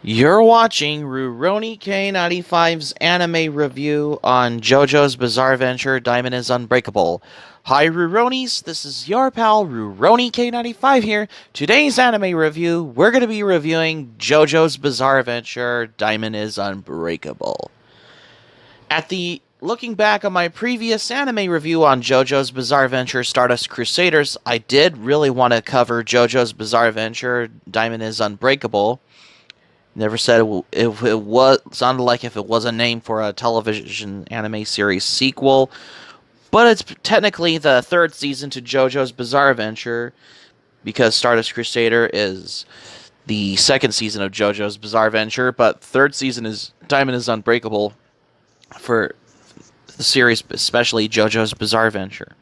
You're watching Rurouni K95's anime review on JoJo's Bizarre Adventure Diamond is Unbreakable. Hi Ruronis, this is your pal Rurouni K95 here. Today's anime review, we're going to be reviewing JoJo's Bizarre Adventure Diamond is Unbreakable. Looking back on my previous anime review on JoJo's Bizarre Adventure Stardust Crusaders, I did really want to cover JoJo's Bizarre Adventure Diamond is Unbreakable. Never said if it was sounded like if it was a name for a television anime series sequel, but it's technically the third season to JoJo's Bizarre Adventure because Stardust Crusader is the second season of JoJo's Bizarre Adventure, but third season is Diamond is Unbreakable for the series, especially JoJo's Bizarre Adventure.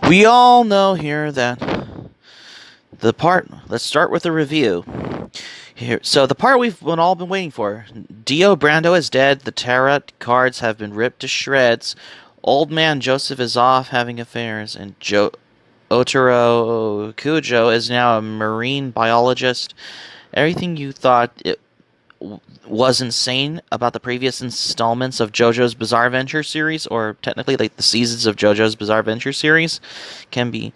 We all know here that let's start with the review. So the part we've all been waiting for. Dio Brando is dead, the tarot cards have been ripped to shreds, old man Joseph is off having affairs, and Jotaro Kujo is now a marine biologist. Everything you thought it was insane about the previous installments of JoJo's Bizarre Adventure series, or technically like the seasons of JoJo's Bizarre Adventure series, can be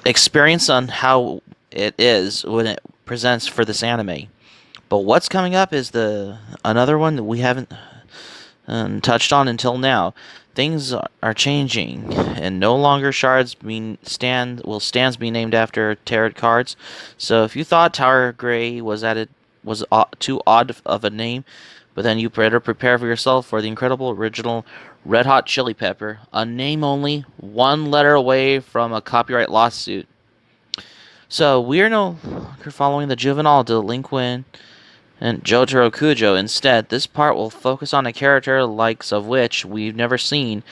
experienced on how it is when it presents for this anime. But what's coming up is another one that we haven't touched on until now. Things are changing, and no longer stands be named after tarot cards. So if you thought Tower Gray was too odd of a name, but then you better prepare for yourself for the incredible original Red Hot Chili Pepper, a name only one letter away from a copyright lawsuit. So we are no longer following the juvenile delinquent and Jotaro Kujo. Instead, this part will focus on a character likes of which we've never seen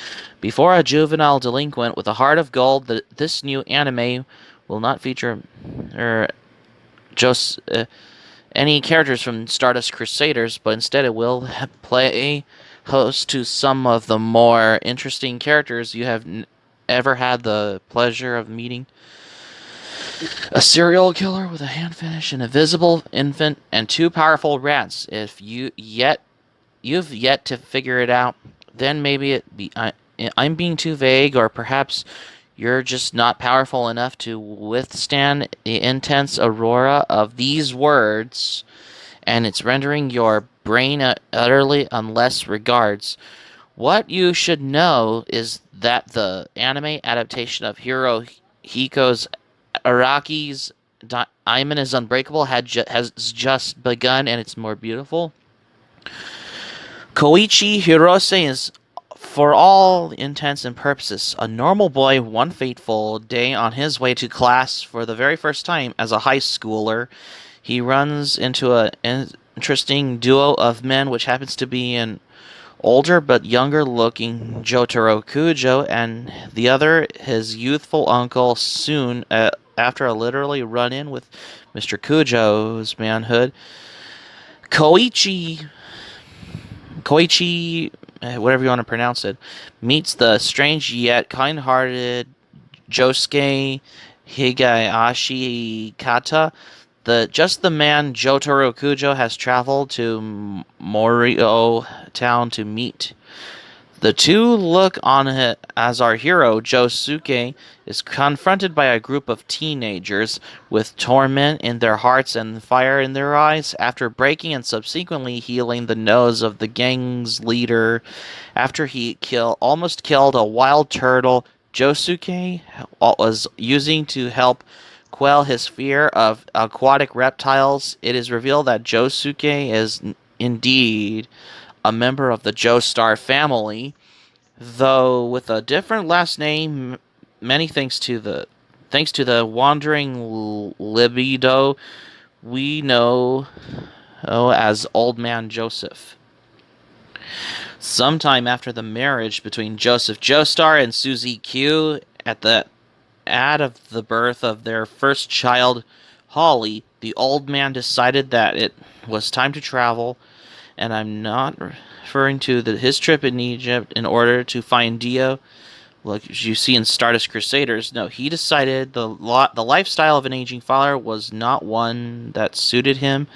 before. A juvenile delinquent with a heart of gold. This new anime will not feature any characters from Stardust Crusaders, but instead it will play host to some of the more interesting characters you have ever had the pleasure of meeting. A serial killer with a hand fetish, an invisible infant, and two powerful rats. If you've yet to figure it out, then maybe I'm being too vague, or perhaps you're just not powerful enough to withstand the intense aurora of these words, and it's rendering your brain utterly unless regards. What you should know is that the anime adaptation of Hirohiko's Araki's Diamond is Unbreakable has just begun, and it's more beautiful. Koichi Hirose is, for all intents and purposes, a normal boy one fateful day on his way to class for the very first time as a high schooler. He runs into an interesting duo of men, which happens to be an older but younger looking Jotaro Kujo, and the other his youthful uncle. Soon after a literally run-in with Mr. Kujo's manhood, Koichi, whatever you want to pronounce it, meets the strange yet kind-hearted Josuke Higashikata. The man Jotaro Kujo has traveled to Morioh town to meet. The two look on it as our hero, Josuke, is confronted by a group of teenagers with torment in their hearts and fire in their eyes. After breaking and subsequently healing the nose of the gang's leader, after he almost killed a wild turtle Josuke was using to help quell his fear of aquatic reptiles, it is revealed that Josuke is indeed a member of the Joestar family, though with a different last name. Many thanks to the wandering libido we know as Old Man Joseph. Sometime after the marriage between Joseph Joestar and Suzy Q, at the birth of their first child, Holly, the old man decided that it was time to travel, and I'm not referring to his trip in Egypt in order to find Dio, like you see in Stardust Crusaders. No, he decided the lifestyle of an aging father was not one that suited him.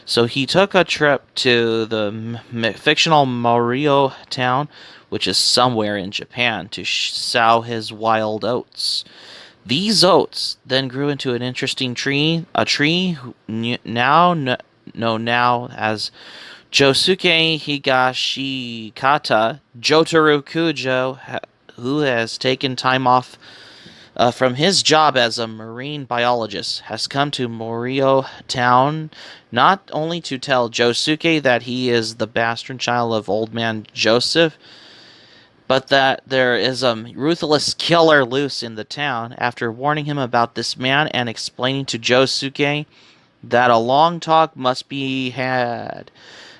So he took a trip to the fictional Morioh town, which is somewhere in Japan, to sow his wild oats. These oats then grew into an interesting tree, a tree now known now as Josuke Higashikata. Jotaro Kujo, who has taken time off from his job as a marine biologist, has come to Morioh town not only to tell Josuke that he is the bastard child of old man Joseph, but that there is a ruthless killer loose in the town. After warning him about this man and explaining to Josuke that a long talk must be had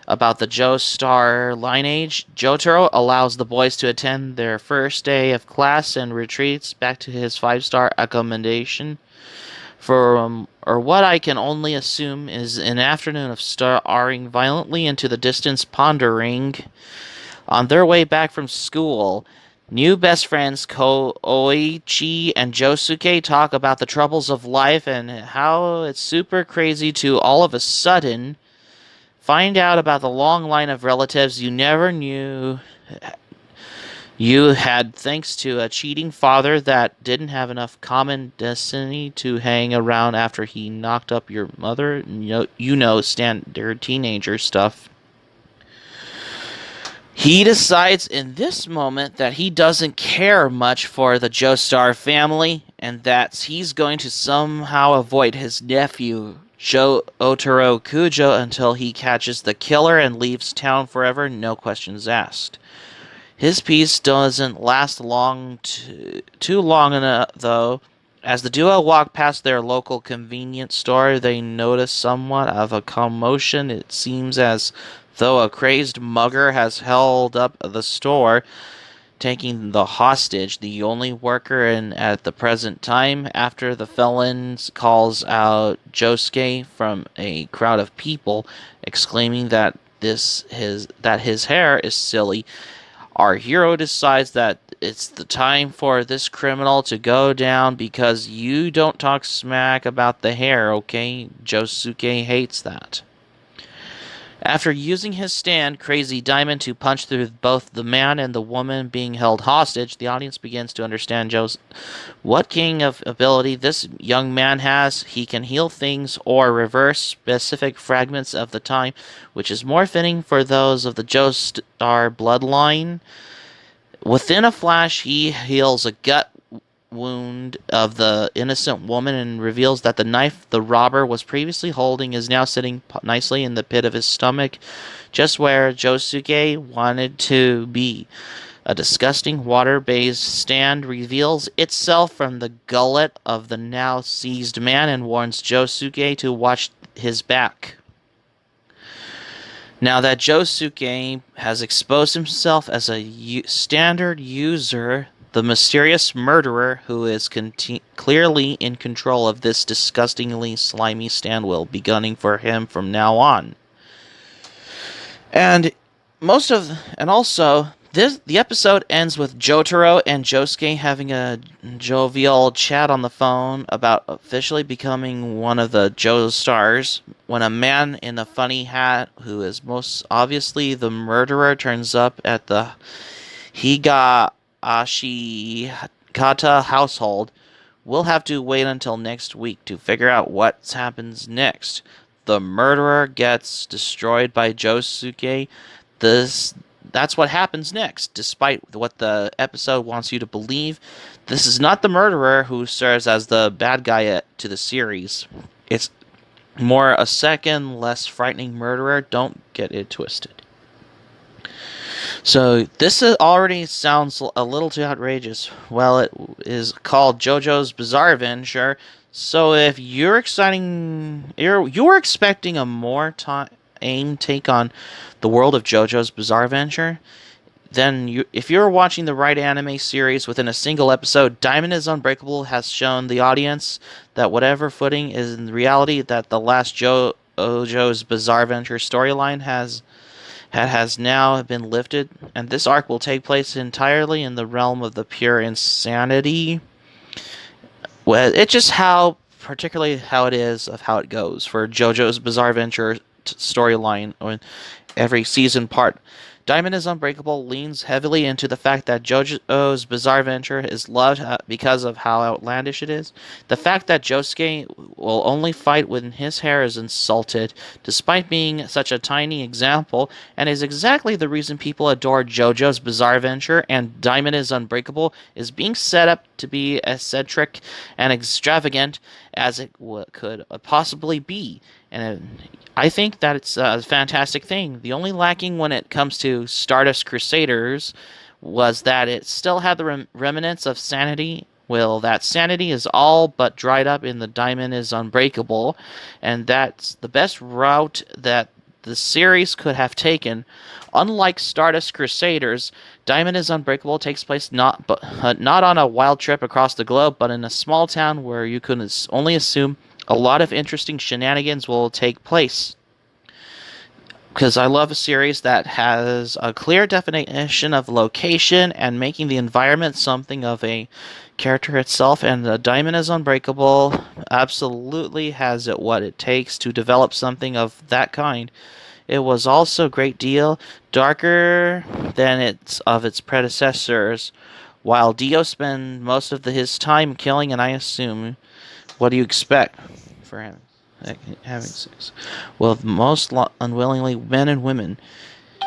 about the Joestar lineage, Jotaro allows the boys to attend their first day of class and retreats back to his five-star accommodation for or what I can only assume is an afternoon of staring violently into the distance, pondering. On their way back from school, new best friends Koichi and Josuke talk about the troubles of life and how it's super crazy to all of a sudden find out about the long line of relatives you never knew you had thanks to a cheating father that didn't have enough common destiny to hang around after he knocked up your mother. Standard teenager stuff. He decides in this moment that he doesn't care much for the Joestar family and that he's going to somehow avoid his nephew, Jotaro Kujo, until he catches the killer and leaves town forever, no questions asked. His peace doesn't last too long enough, though. As the duo walk past their local convenience store, they notice somewhat of a commotion. It seems as though a crazed mugger has held up the store, taking the hostage, the only worker in at the present time. After the felons calls out Josuke from a crowd of people, exclaiming that his hair is silly, our hero decides that it's the time for this criminal to go down because you don't talk smack about the hair, okay? Josuke hates that. After using his stand, Crazy Diamond, to punch through both the man and the woman being held hostage, the audience begins to understand what king of ability this young man has. He can heal things or reverse specific fragments of the time, which is more fitting for those of the Joestar bloodline. Within a flash, he heals a gut wound of the innocent woman and reveals that the knife the robber was previously holding is now sitting nicely in the pit of his stomach, just where Josuke wanted to be. A disgusting water-based stand reveals itself from the gullet of the now seized man and warns Josuke to watch his back. Now that Josuke has exposed himself as a standard user, the mysterious murderer who is clearly in control of this disgustingly slimy stand will be gunning for him from now on. And the episode ends with Jotaro and Josuke having a jovial chat on the phone about officially becoming one of the Joestars when a man in a funny hat, who is most obviously the murderer, turns up at the Higashikata household. We'll have to wait until next week to figure out what happens next. The murderer gets destroyed by Josuke. That's what happens next, despite what the episode wants you to believe. This is not the murderer who serves as the bad guy to the series. It's more a second, less frightening murderer. Don't get it twisted. So this already sounds a little too outrageous. Well, it is called JoJo's Bizarre Adventure. So if you're expecting a more tame take on the world of JoJo's Bizarre Adventure, then if you're watching the right anime series within a single episode, Diamond is Unbreakable has shown the audience that whatever footing is in reality that the last JoJo's Bizarre Adventure storyline has now been lifted, and this arc will take place entirely in the realm of the pure insanity. Well, it's just particularly how it is of how it goes for JoJo's Bizarre Adventure storyline or every season part. Diamond is Unbreakable leans heavily into the fact that JoJo's Bizarre Adventure is loved because of how outlandish it is. The fact that Josuke will only fight when his hair is insulted, despite being such a tiny example, and is exactly the reason people adore JoJo's Bizarre Adventure and Diamond is Unbreakable, is being set up to be eccentric and extravagant as it could possibly be. And I think that it's a fantastic thing. The only lacking when it comes to Stardust Crusaders was that it still had the remnants of sanity. Well, that sanity is all but dried up in the Diamond is Unbreakable, and that's the best route that the series could have taken. Unlike Stardust Crusaders, Diamond is Unbreakable takes place not on a wild trip across the globe, but in a small town where you can only assume a lot of interesting shenanigans will take place. Because I love a series that has a clear definition of location and making the environment something of a character itself, and the Diamond is Unbreakable absolutely has what it takes to develop something of that kind. It was also a great deal darker than its predecessors, while Dio spent most of his time killing, and I assume, what do you expect for him having sex? Well, most unwillingly men and women.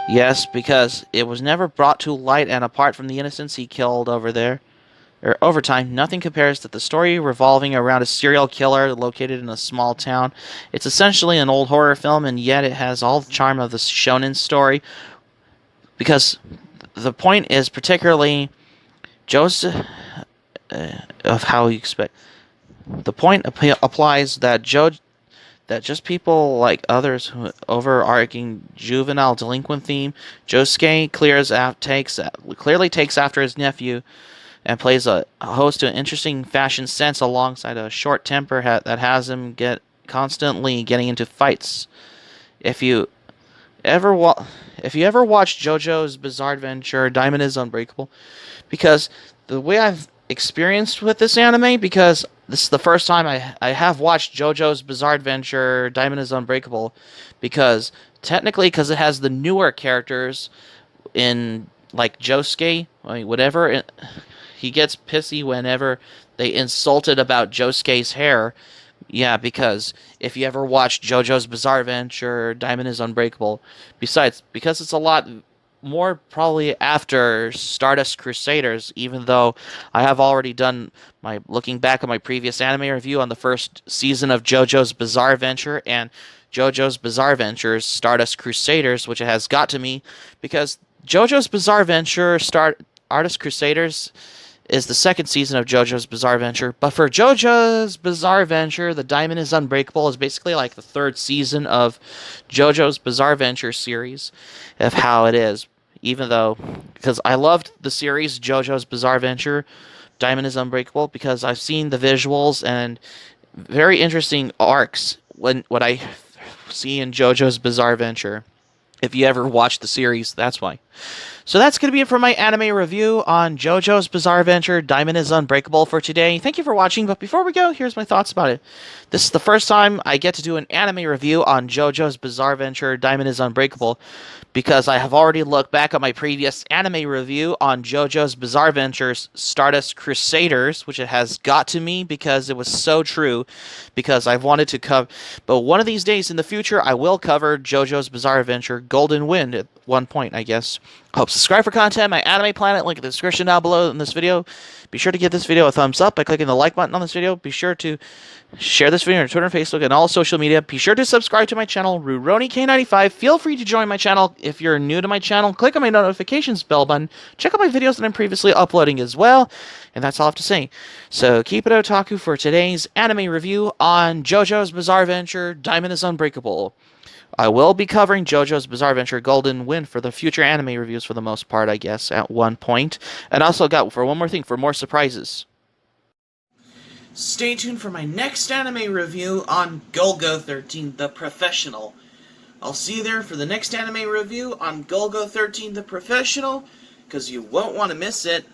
Yes, because it was never brought to light, and apart from the innocents he killed over time, nothing compares to the story revolving around a serial killer located in a small town. It's essentially an old horror film, and yet it has all the charm of the shonen story, because the point is particularly Joseph of how you expect. The point applies that just people like others who overarching juvenile delinquent theme. Josuke clearly takes after his nephew and plays a host to an interesting fashion sense alongside a short temper that has him constantly getting into fights. If you ever if you ever watched JoJo's Bizarre Adventure, Diamond is Unbreakable, because the way I've experienced with this anime, because this is the first time I have watched JoJo's Bizarre Adventure, Diamond is Unbreakable, because because it has the newer characters in like Josuke, I mean, whatever. He gets pissy whenever they insulted about Josuke's hair. Yeah, because if you ever watched JoJo's Bizarre Adventure, Diamond is Unbreakable, because it's a lot more probably after Stardust Crusaders, even though I have already done my looking back at my previous anime review on the first season of JoJo's Bizarre Adventure and JoJo's Bizarre Adventures Stardust Crusaders, which has got to me because JoJo's Bizarre Adventure Stardust Crusaders is the second season of JoJo's Bizarre Adventure. But for JoJo's Bizarre Adventure, The Diamond is Unbreakable is basically like the third season of JoJo's Bizarre Adventure series of how it is. Even though, because I loved the series JoJo's Bizarre Adventure, Diamond is Unbreakable, because I've seen the visuals and very interesting arcs when what I see in JoJo's Bizarre Adventure. If you ever watched the series, that's why. So that's going to be it for my anime review on JoJo's Bizarre Adventure, Diamond is Unbreakable for today. Thank you for watching, but before we go, here's my thoughts about it. This is the first time I get to do an anime review on JoJo's Bizarre Adventure, Diamond is Unbreakable, because I have already looked back at my previous anime review on JoJo's Bizarre Adventures, Stardust Crusaders, which it has got to me because it was so true, because I've wanted to cover, but one of these days in the future, I will cover JoJo's Bizarre Adventure, Golden Wind at one point, I guess. Hope subscribe for content, my Anime Planet, link in the description down below in this video. Be sure to give this video a thumbs up by clicking the like button on this video. Be sure to share this video on Twitter and Facebook and all social media. Be sure to subscribe to my channel, RurouniK95. Feel free to join my channel if you're new to my channel. Click on my notifications bell button. Check out my videos that I'm previously uploading as well. And that's all I have to say. So keep it otaku for today's anime review on JoJo's Bizarre Adventure, Diamond is Unbreakable. I will be covering JoJo's Bizarre Adventure Golden Wind for the future anime reviews for the most part, I guess, at one point. And also got, for one more thing, for more surprises. Stay tuned for my next anime review on Golgo 13, The Professional, I'll see you there for the next anime review on Golgo 13 the Professional, because you won't want to miss it.